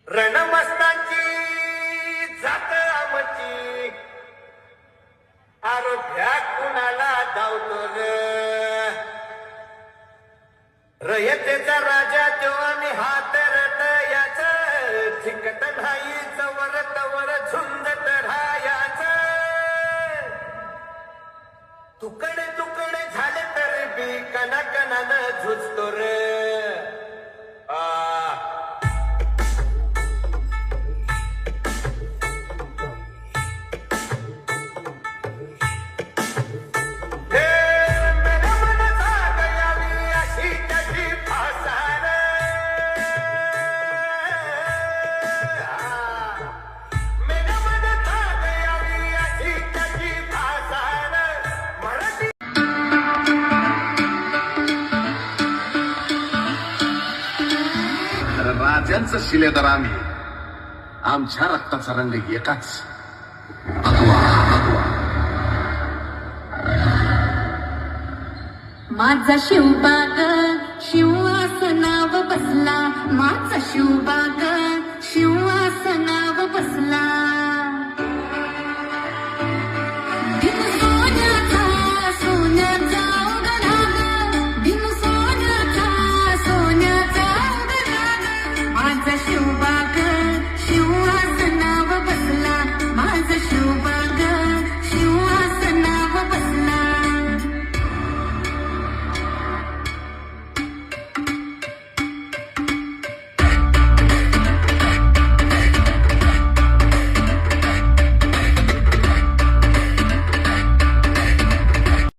रणमस्तांची जात आमची आरोग्या कुणाला धावतो रयतेचा राजा तो आणि हात रथ याच झिकत नाही जवर तवर झुंजत राहायाच तुकडे तुकडे झाले तरी बी कणाकणानं झुजतो रे राजांचं शिलेदार आम्ही आमच्या रक्ताचा रंग एकाच भगवा भगवा माझा शिवबाग शिवासनाव बसला माझा शिवबाग शिवासनाव बसला